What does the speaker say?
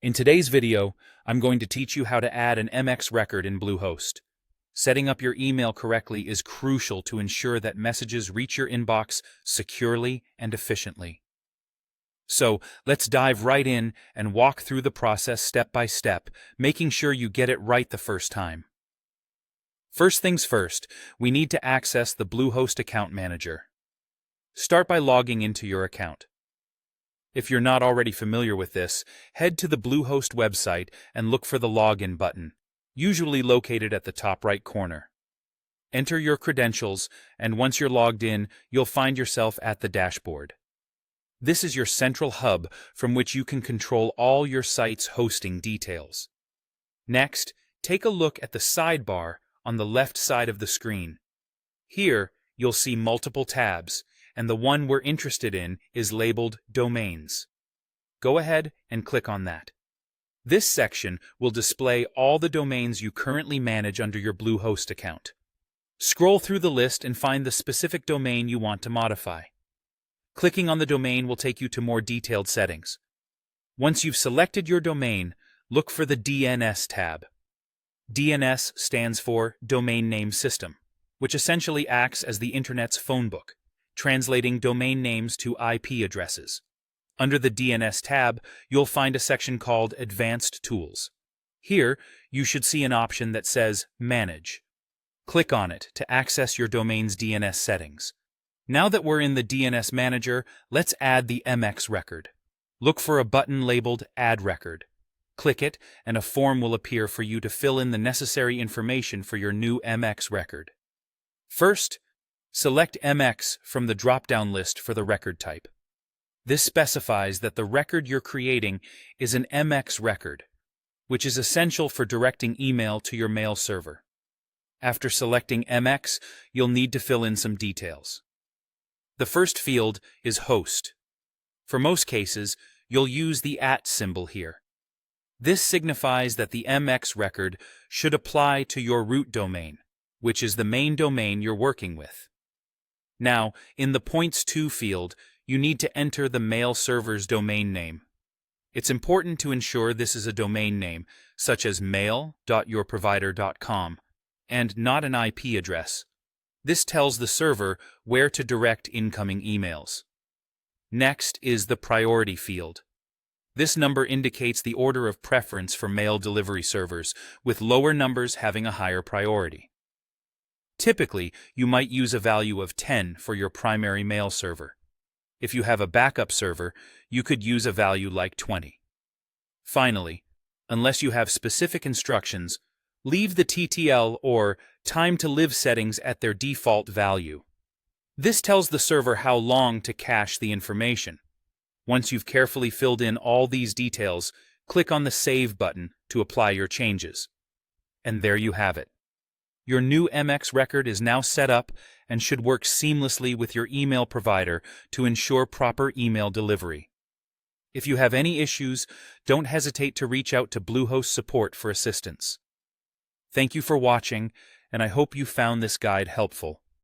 In today's video, I'm going to teach you how to add an MX record in Bluehost. Setting up your email correctly is crucial to ensure that messages reach your inbox securely and efficiently. So, let's dive right in and walk through the process step by step, making sure you get it right the first time. First things first, we need to access the Bluehost account manager. Start by logging into your account. If you're not already familiar with this, head to the Bluehost website and look for the Login button, usually located at the top right corner. Enter your credentials, and once you're logged in, you'll find yourself at the dashboard. This is your central hub from which you can control all your site's hosting details. Next, take a look at the sidebar on the left side of the screen. Here, you'll see multiple tabs, and the one we're interested in is labeled Domains. Go ahead and click on that. This section will display all the domains you currently manage under your Bluehost account. Scroll through the list and find the specific domain you want to modify. Clicking on the domain will take you to more detailed settings. Once you've selected your domain, look for the DNS tab. DNS stands for Domain Name System, which essentially acts as the Internet's phone book, translating domain names to IP addresses. Under the DNS tab, you'll find a section called Advanced Tools. Here, you should see an option that says Manage. Click on it to access your domain's DNS settings. Now that we're in the DNS Manager, let's add the MX record. Look for a button labeled Add Record. Click it, and a form will appear for you to fill in the necessary information for your new MX record. First, select MX from the drop-down list for the record type. This specifies that the record you're creating is an MX record, which is essential for directing email to your mail server. After selecting MX, you'll need to fill in some details. The first field is host. For most cases, you'll use the @ symbol here. This signifies that the MX record should apply to your root domain, which is the main domain you're working with. Now, in the points to field, you need to enter the mail server's domain name. It's important to ensure this is a domain name, such as mail.yourprovider.com, and not an IP address. This tells the server where to direct incoming emails. Next is the priority field. This number indicates the order of preference for mail delivery servers, with lower numbers having a higher priority. Typically, you might use a value of 10 for your primary mail server. If you have a backup server, you could use a value like 20. Finally, unless you have specific instructions, leave the TTL or time to live settings at their default value. This tells the server how long to cache the information. Once you've carefully filled in all these details, click on the Save button to apply your changes. And there you have it. Your new MX record is now set up and should work seamlessly with your email provider to ensure proper email delivery. If you have any issues, don't hesitate to reach out to Bluehost support for assistance. Thank you for watching, and I hope you found this guide helpful.